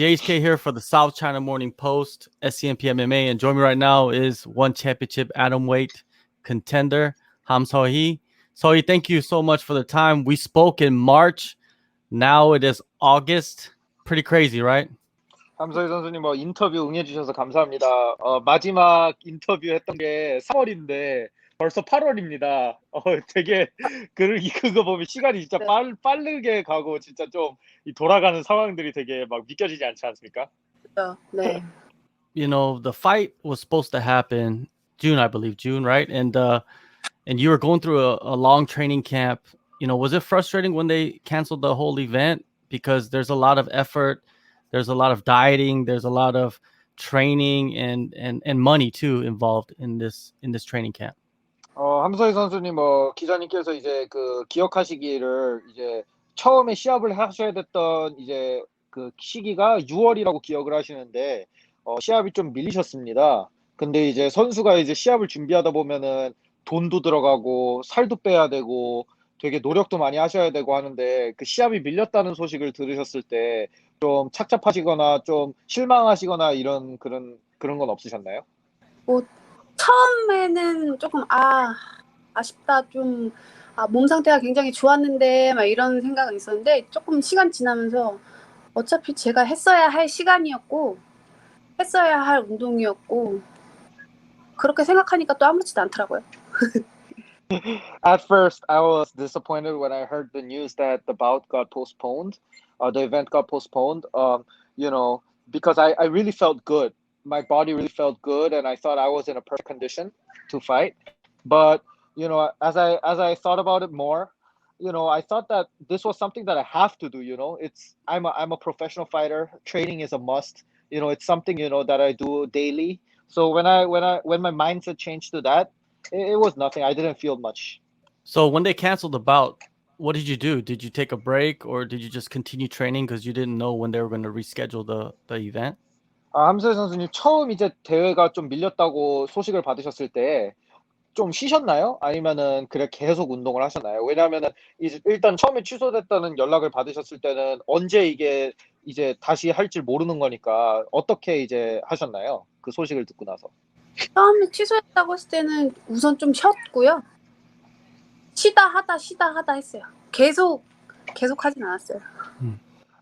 JHK here for the South China Morning Post, SCMP MMA, and joining me right now is one championship atomweight contender, Seo Hee. Seo Hee, thank you so much for the time. We spoke in March. Now it is August. Pretty crazy, right? 함서희 선수님 인터뷰 응해주셔서 감사합니다. 마지막 인터뷰 했던 게 3월인데 벌써 8월입니다. 되게 그거 보면 시간이 진짜 빠르게 가고 진짜 좀 돌아가는 상황들이 되게 막 믿겨지지 않지 않습니까? 네. You know, the fight was supposed to happen June, I believe, right? And you were going through a long training camp. You know, was it frustrating when they canceled the whole event? Because there's a lot of effort, there's a lot of dieting, there's a lot of training and money too involved in this training camp. 함서희 선수님 기자님께서 이제 기억하시기를 이제 처음에 시합을 하셔야 됐던 이제 그 시기가 6월이라고 기억을 하시는데 시합이 좀 밀리셨습니다. 근데 이제 선수가 이제 시합을 준비하다 보면은 돈도 들어가고 살도 빼야 되고 되게 노력도 많이 하셔야 되고 하는데 그 시합이 밀렸다는 소식을 들으셨을 때 좀 착잡하시거나 좀 실망하시거나 이런 그런 건 없으셨나요? 처음에는 조금 아쉽다, 좀 몸 상태가 굉장히 좋았는데 막 이런 생각은 있었는데 조금 시간 지나면서 어차피 제가 했어야 할 시간이었고 했어야 할 운동이었고 그렇게 생각하니까 또 아무렇지도 않더라고요. At first, I was disappointed when I heard the news that the bout got postponed, the event got postponed. You know, because I really felt good. My body really felt good, and I thought I was in a perfect condition to fight. But you know, as I thought about it more, you know, I thought that this was something that I have to do. You know, I'm a professional fighter. Training is a must. You know, it's something that I do daily. So when my mindset changed to that, it was nothing. I didn't feel much. So when they canceled the bout, what did you do? Did you take a break or did you just continue training because you didn't know when they were going to reschedule the event? 함서희 선수님 처음 이제 대회가 좀 밀렸다고 소식을 받으셨을 때 좀 쉬셨나요? 아니면은 그래 계속 운동을 하셨나요? 왜냐하면은 일단 처음에 취소됐다는 연락을 받으셨을 때는 언제 이게 이제 다시 할 줄 모르는 거니까 어떻게 이제 하셨나요? 그 소식을 듣고 나서. 처음에 취소했다고 했을 때는 우선 좀 쉬었고요. 쉬다 하다 했어요. 계속 하진 않았어요.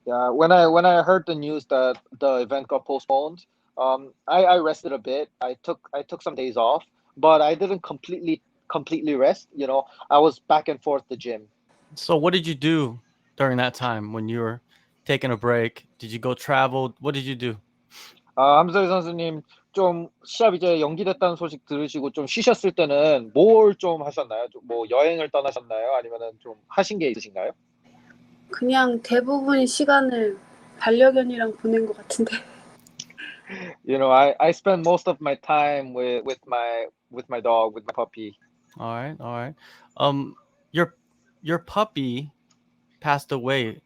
Yeah, when I heard the news that the event got postponed, I rested a bit. I took some days off, but I didn't completely rest. You know, I was back and forth the gym. So what did you do during that time when you were taking a break? Did you go travel? What did you do? 함서희 선수님 좀 시합 이제 연기됐다는 소식 들으시고 좀 쉬셨을 때는 뭘 좀 하셨나요? 뭐 여행을 떠나셨나요? 아니면은 좀 하신 게 있으신가요? 그냥 대부분 시간을 반려견이랑 보낸 것 같은데. You know, I spend most of my time with my dog, with my puppy. All right. Your puppy passed away,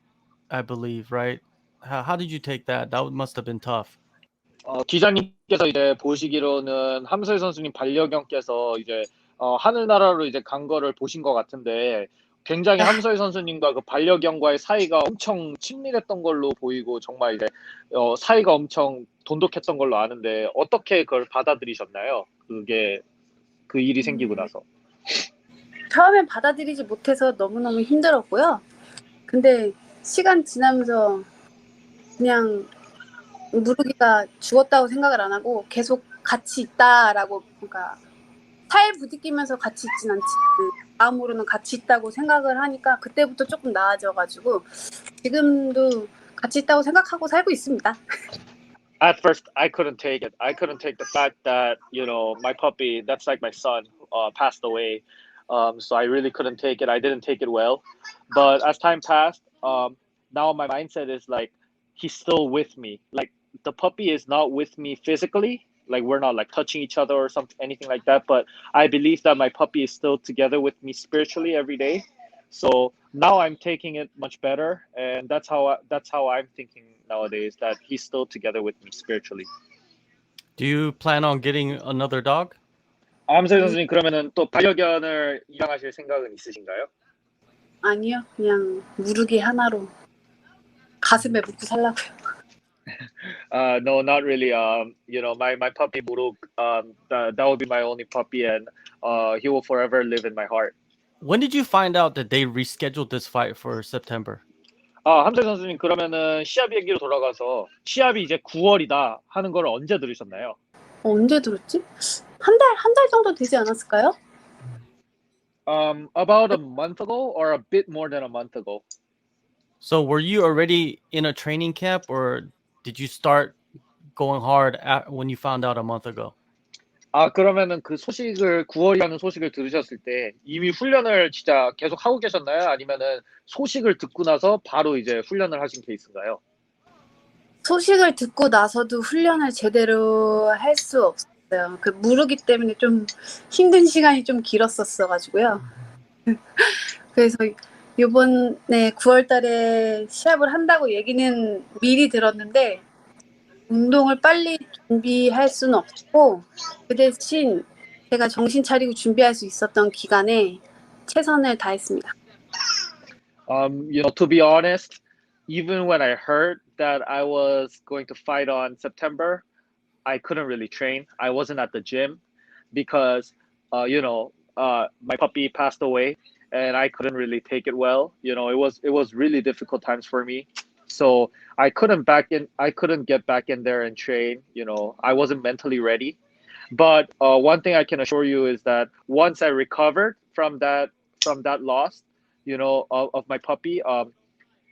I believe, right? How did you take that? That must have been tough. 기자님께서 이제 보시기로는 함서희 선수님 반려견께서 이제 하늘나라로 이제 간 거를 보신 것 같은데 굉장히 함서희 선수님과 그 반려견과의 사이가 엄청 친밀했던 걸로 보이고 정말 이제 사이가 엄청 돈독했던 걸로 아는데 어떻게 그걸 받아들이셨나요? 그 일이 생기고 나서. 처음엔 받아들이지 못해서 너무너무 힘들었고요. 근데 시간 지나면서 그냥 무르기가 죽었다고 생각을 안 하고 계속 같이 있다라고, 그러니까 살 부딪히면서 같이 있진 않지, 마음으로는 같이 있다고 생각을 하니까 그때부터 조금 나아져가지고 지금도 같이 있다고 생각하고 살고 있습니다. At first, I couldn't take it. I couldn't take the fact that, you know, my puppy, that's like my son, passed away. So I really couldn't take it. I didn't take it well. But as time passed, now my mindset is like, he's still with me. Like, the puppy is not with me physically. Like, we're not like touching each other or something, anything like that. But I believe that my puppy is still together with me spiritually every day. So now I'm taking it much better, and that's how I'm thinking nowadays, that he's still together with me spiritually. Do you plan on getting another dog? 함서희 선수님 그러면은 또 반려견을 입양하실 생각은 있으신가요? 아니요, 그냥 무르기 하나로 가슴에 묻고 살라고요. No, not really. My puppy Muruk, that would be my only puppy, and he will forever live in my heart. When did you find out that they rescheduled this fight for September? 함재 선수님, 그러면은 시합 얘기로 돌아가서 시합이 이제 9월이다 하는 걸 언제 들으셨나요? 언제 들었지? 한 달 정도 되지 않았을까요? About a month ago or a bit more than a month ago. So were you already in a training camp, or did you start going hard when you found out a month ago? 그러면은 그 소식을 9월이라는 소식을 들으셨을 때 이미 훈련을 진짜 계속 하고 계셨나요? 아니면은 소식을 듣고 나서 바로 이제 훈련을 하신 케이스인가요? 소식을 듣고 나서도 훈련을 제대로 할 수 없었어요. 그 무르기 때문에 좀 힘든 시간이 좀 길었었어가지고요. 그래서 이번에 9월 달에 시합을 한다고 얘기는 미리 들었는데 운동을 빨리 준비할 수는 없고 그 대신 제가 정신 차리고 준비할 수 있었던 기간에 최선을 다했습니다. To be honest, even when I heard that I was going to fight on September, I couldn't really train. I wasn't at the gym because, my puppy passed away, and I couldn't really take it well. It was really difficult times for me, so I couldn't get back in there and train. I wasn't mentally ready. But one thing I can assure you is that once I recovered from that loss, of my puppy,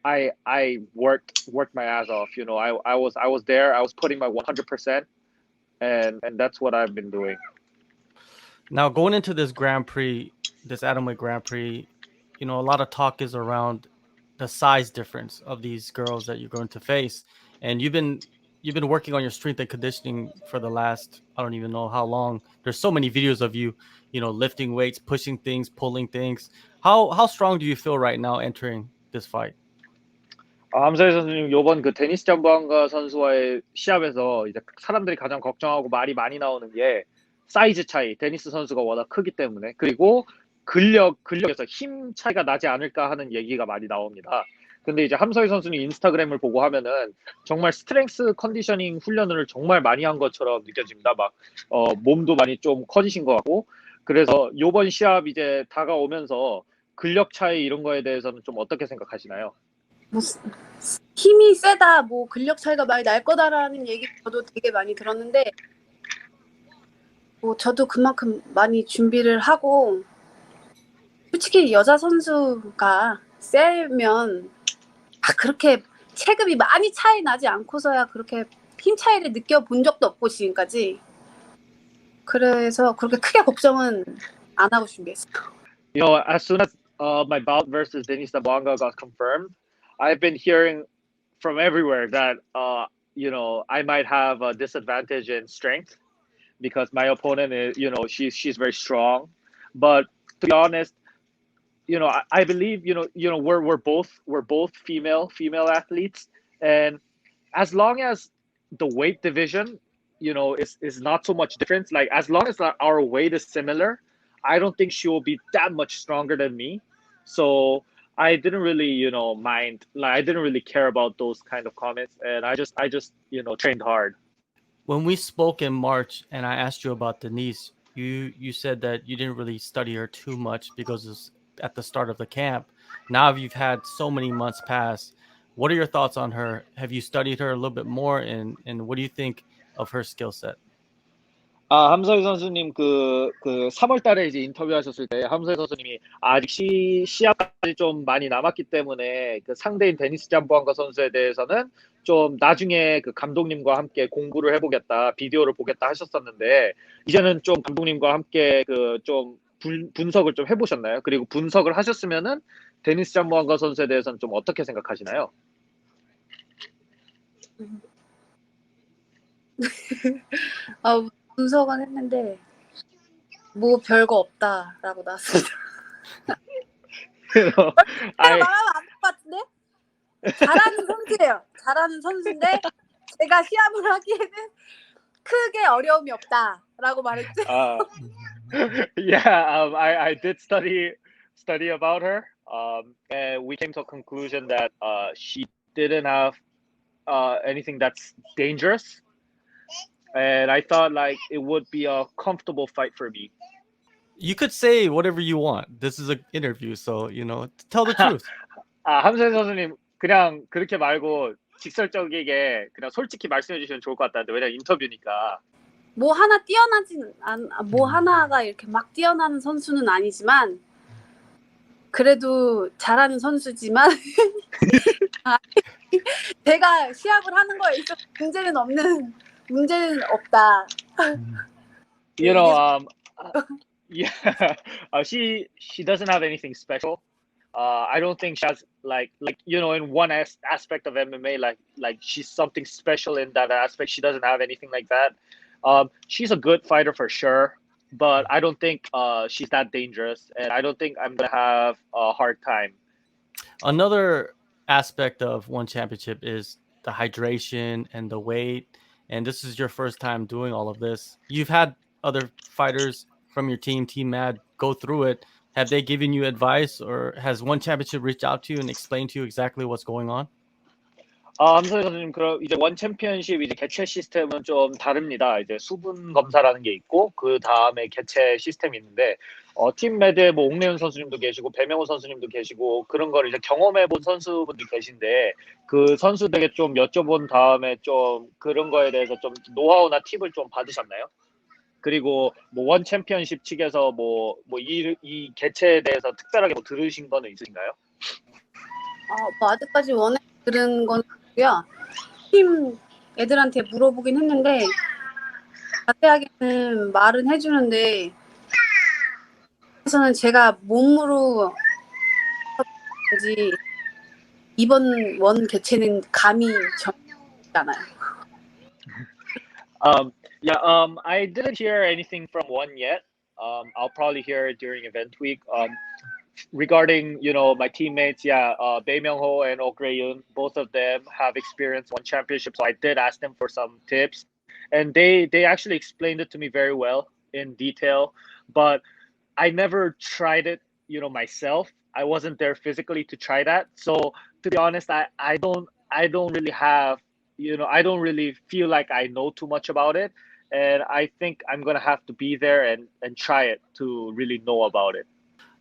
I worked my ass off. I was there. I was putting my 100%, and that's what I've been doing. Now going into this Grand Prix, this Atomweight Grand Prix, a lot of talk is around the size difference of these girls that you're going to face, and you've been working on your strength and conditioning for the last, I don't even know how long. There's so many videos of you, lifting weights, pushing things, pulling things. How strong do you feel right now entering this fight? 함사희 선수님, 요번 그 데니스 잠보안가 선수와의 시합에서 이제 사람들이 가장 걱정하고 말이 많이 나오는 게 사이즈 차이. 데니스 선수가 워낙 크기 때문에, 그리고 근력에서 힘 차이가 나지 않을까 하는 얘기가 많이 나옵니다. 근데 이제 함서희 선수는 인스타그램을 보고 하면은 정말 스트렝스 컨디셔닝 훈련을 정말 많이 한 것처럼 느껴집니다. 막 몸도 많이 좀 커지신 것 같고. 그래서 요번 시합 이제 다가오면서 근력 차이 이런 거에 대해서는 좀 어떻게 생각하시나요? 뭐 힘이 세다, 뭐 근력 차이가 많이 날 거다라는 얘기 저도 되게 많이 들었는데 뭐 저도 그만큼 많이 준비를 하고, 솔직히 여자 선수가 세면 그렇게 체급이 많이 차이 나지 않고서야 그렇게 힘 차이를 느껴본 적도 없고 지금까지. 그래서 그렇게 크게 걱정은 안 하고 준비했어요. As soon as my bout versus Denice Zamboanga got confirmed, I've been hearing from everywhere that I might have a disadvantage in strength because my opponent is, she's very strong. But to be honest, I believe we're both female athletes, and as long as the weight division is not so much difference, like as long as our weight is similar, I don't think she will be that much stronger than me. So I didn't really mind, like I didn't really care about those kind of comments, and I just trained hard. When we spoke in March and I asked you about Denice, you said that you didn't really study her too much because it's at the start of the camp. Now you've had so many months pass. What are your thoughts on her? Have you studied her a little bit more, and what do you think of her skill set? 함서희 선수님, 그 3월 달에 이제 인터뷰하셨을 때 함서희 선수님이 아직 시합까지 좀 많이 남았기 때문에 그 상대인 데니스 잠보안가 선수에 대해서는 좀 나중에 그 감독님과 함께 공부를 해보겠다, 비디오를 보겠다 하셨었는데, 이제는 좀 감독님과 함께 그 좀 분석을 좀 해보셨나요? 그리고 분석을 하셨으면은 데니스 잠보안가 선수에 대해서는 좀 어떻게 생각하시나요? 분석은 했는데 뭐 별거 없다라고 나왔습니다. 말하면 안 될 것 같은데? 잘하는 선수예요. 잘하는 선수인데 제가 시합을 하기에는 크게 어려움이 없다라고 말했죠. Yeah, I did study about her, and we came to a conclusion that she didn't have anything that's dangerous, and I thought like it would be a comfortable fight for me. You could say whatever you want. This is an interview, so tell the truth. 함선 선수님 그냥 그렇게 말고 직설적이게 그냥 솔직히 말씀해 주시면 좋을 것 같다는데 왜냐면 인터뷰니까. 뭐 하나 뭐 하나가 이렇게 막 뛰어나는 선수는 아니지만 그래도 잘하는 선수지만 제가 시합을 하는 거에 있어서 문제는 없다. You know, yeah, she doesn't have anything special. I don't think she has like in one aspect of MMA like she's something special in that aspect. She doesn't have anything like that. She's a good fighter for sure, but I don't think she's that dangerous, and I don't think I'm gonna have a hard time. Another aspect of one championship is the hydration and the weight, and this is your first time doing all of this. You've had other fighters from your team Mad, go through it. Have they given you advice, or has one championship reached out to you and explained to you exactly what's going on? 함선 선수님, 그럼 이제 원 챔피언십 이제 개최 시스템은 좀 다릅니다. 이제 수분 검사라는 게 있고 그 다음에 개최 시스템이 있는데 팀 매드에 뭐 옥내윤 선수님도 계시고 배명호 선수님도 계시고 그런 걸 이제 경험해본 선수분들 계신데 그 선수들에게 좀 여쭤본 다음에 좀 그런 거에 대해서 좀 노하우나 팁을 좀 받으셨나요? 그리고 뭐 원 챔피언십 측에서 이 개최에 대해서 특별하게 뭐 들으신 거는 있으신가요? 뭐 아직까지 원에 들은 건 없고요. 팀 애들한테 물어보긴 했는데 자세하게는 말은 해주는데 그래서는 제가 몸으로 지 이번 원 개최는 감이 전지 않아요. I didn't hear anything from one yet. I'll probably hear it during event week. Regarding my teammates, Bae Myung-ho and Ok Rae-yoon, both of them have experienced one championship, so I did ask them for some tips, and they actually explained it to me very well in detail. But I never tried it, myself. I wasn't there physically to try that. So to be honest, I don't really have, I don't really feel like I know too much about it, and I think I'm gonna have to be there and try it to really know about it.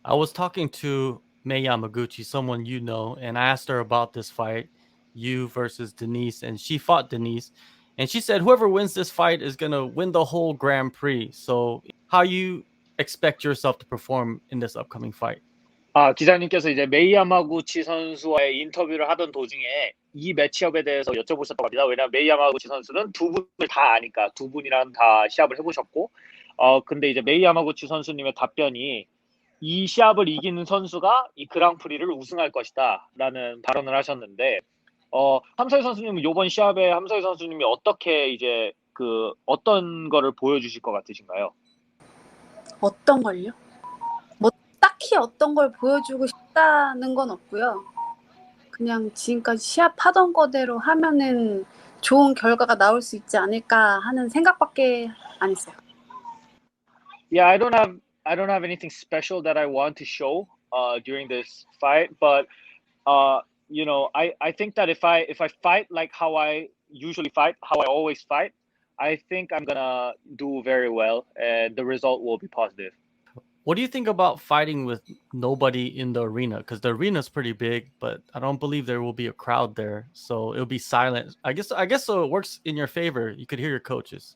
I was talking to Mei Yamaguchi, someone you know, and I asked her about this fight, you versus Denice, and she fought Denice, and she said whoever wins this fight is gonna win the whole Grand Prix. So how you expect yourself to perform in this upcoming fight? 기자님께서 이제 메이 야마구치 선수와의 인터뷰를 하던 도중에 이 매치업에 대해서 여쭤보셨다고 합니다. 왜냐하면 메이 야마구치 선수는 두 분을 다 아니까 두 분이랑 다 시합을 해보셨고, 근데 이제 메이 야마구치 선수님의 답변이 이 시합을 이기는 선수가 이 그랑프리를 우승할 것이다라는 발언을 하셨는데, 함서희 선수님은 이번 시합에 함서희 선수님이 어떻게 이제 어떤 거를 보여주실 것 같으신가요? 어떤 걸요? 뭐 딱히 어떤 걸 보여주고 싶다는 건 없고요. 그냥 지금까지 시합하던 거대로 하면은 좋은 결과가 나올 수 있지 않을까 하는 생각밖에 안 했어요. Yeah, I don't have anything special that I want to show during this fight, but I think that if I fight like how I usually fight, how I always fight, I think I'm gonna do very well, and the result will be positive. What do you think about fighting with nobody in the arena? Because the arena is pretty big, but I don't believe there will be a crowd there, so it'll be silent. I guess so. It works in your favor. You could hear your coaches.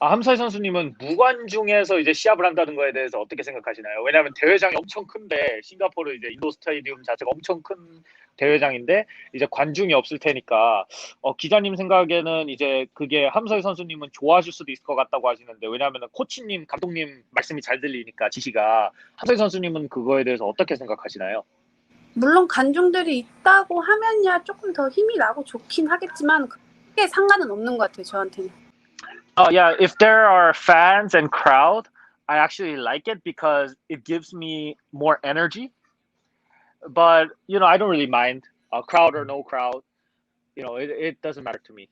함서희 선수님은 무관중에서 이제 시합을 한다는 거에 대해서 어떻게 생각하시나요? 왜냐하면 대회장이 엄청 큰데 싱가포르 이제 인도 스타디움 자체가 엄청 큰 대회장인데 이제 관중이 없을 테니까 기자님 생각에는 이제 그게 함서희 선수님은 좋아하실 수도 있을 것 같다고 하시는데 왜냐하면 코치님, 감독님 말씀이 잘 들리니까 지시가 함서희 선수님은 그거에 대해서 어떻게 생각하시나요? 물론 관중들이 있다고 하면야 조금 더 힘이 나고 좋긴 하겠지만 크게 상관은 없는 것 같아요, 저한테는. Yeah, if there are fans and crowd, I actually like it because it gives me more energy. But, I don't really mind crowd or no crowd. It doesn't matter to me.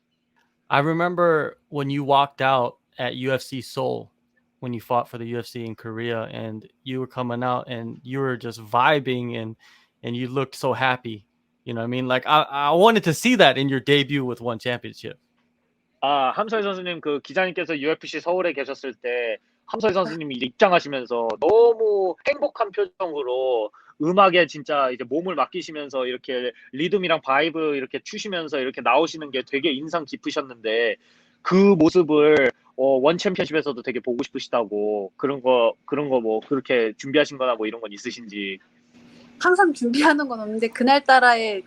I remember when you walked out at UFC Seoul, when you fought for the UFC in Korea, and you were coming out and you were just vibing and you looked so happy. You know what I mean? Like I wanted to see that in your debut with one championship. 아, 함서희 선수님 그 기자님께서 UFC 서울에 계셨을 때 함서희 선수님이 이제 입장하시면서 너무 행복한 표정으로 음악에 진짜 이제 몸을 맡기시면서 이렇게 리듬이랑 바이브 이렇게 추시면서 이렇게 나오시는 게 되게 인상 깊으셨는데 그 모습을 원 챔피언십에서도 되게 보고 싶으시다고 그런 거 뭐 그렇게 준비하신 거나 뭐 이런 건 있으신지. 항상 준비하는 건 없는데 그날따라의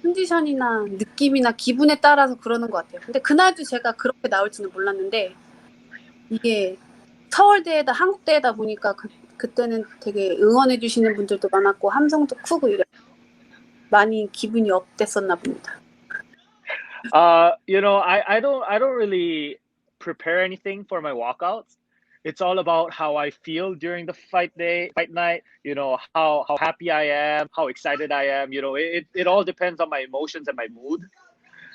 컨디션이나 느낌이나 기분에 따라서 그러는 것 같아요. 근데 그날도 제가 그렇게 나올지는 몰랐는데 이게 서울대회다 한국대회다 보니까 그때는 되게 응원해 주시는 분들도 많았고 함성도 크고 이래 많이 기분이 업됐었나 봅니다. You know, I don't really prepare anything for my walkouts. It's all about how I feel during the fight night, you know, how happy I am, how excited I am, you know, it all depends on my emotions and my mood.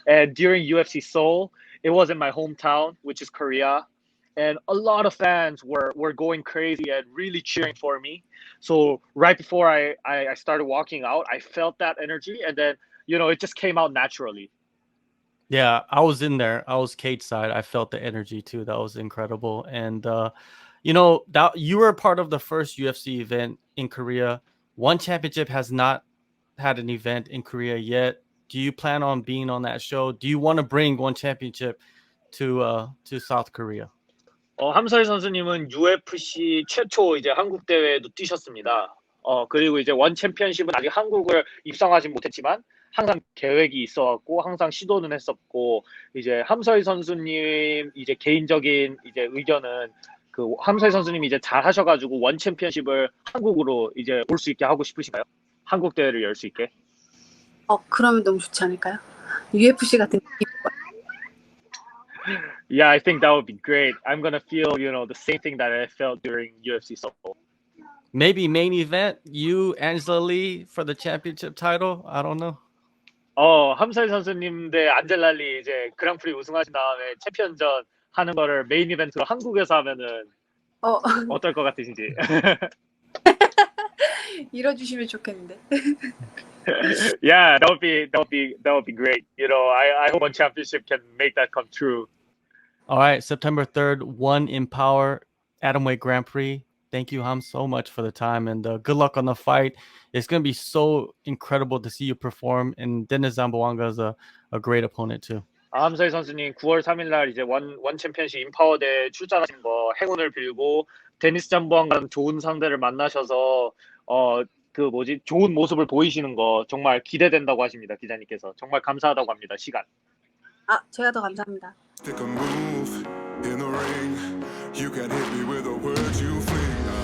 And during UFC Seoul, it was in my hometown, which is Korea. And a lot of fans were going crazy and really cheering for me. So right before I started walking out, I felt that energy and then, you know, it just came out naturally. Yeah, I was in there. I was cage side. I felt the energy too. That was incredible. And you know, that you were a part of the first UFC event in Korea. One championship has not had an event in Korea yet. Do you plan on being on that show? Do you want to bring one championship to South Korea? 함서희 선수님은 UFC 최초 이제 한국 대회도 뛰셨습니다. 그리고 이제 원 챔피언십은 아직 한국을 입성하진 못했지만 항상 계획이 있어왔고 항상 시도는 했었고 이제 함서희 선수님 이제 개인적인 이제 의견은 그 함서희 선수님이 이제 잘 하셔가지고 원 챔피언십을 한국으로 이제 올 수 있게 하고 싶으신가요? 한국 대회를 열 수 있게? 그러면 너무 좋지 않을까요? UFC 같은 느낌. Yeah, I think that would be great. I'm gonna feel, you know, the same thing that I felt during UFC Seoul. Maybe main event, you, Angela Lee for the championship title? I don't know. 함서희 선수님 대 안젤라리 이제 그랑프리 우승하신 다음에 챔피언전 하는 거를 메인 이벤트로 한국에서 하면은 어떨 것 같으신지. 이뤄주시면 좋겠는데. Yeah, that would be great. You know, I hope one championship can make that come true. All right, September 3rd, one Empower Atomweight Grand Prix. Thank you, Ham, so much for the time, and good luck on the fight. It's going to be so incredible to see you perform, and Denice Zamboanga is a great opponent too. 함서희 선수님 9월 3일 날 이제 원 챔피언십 인파워대 출전하신 거 행운을 빌고 데니스 잠보안과는 좋은 상대를 만나셔서 좋은 모습을 보이시는 거 정말 기대된다고 하십니다. 기자님께서 정말 감사하다고 합니다. 시간. 제가 더 감사합니다. Stick a move in the ring. You can hit me with the words you fling.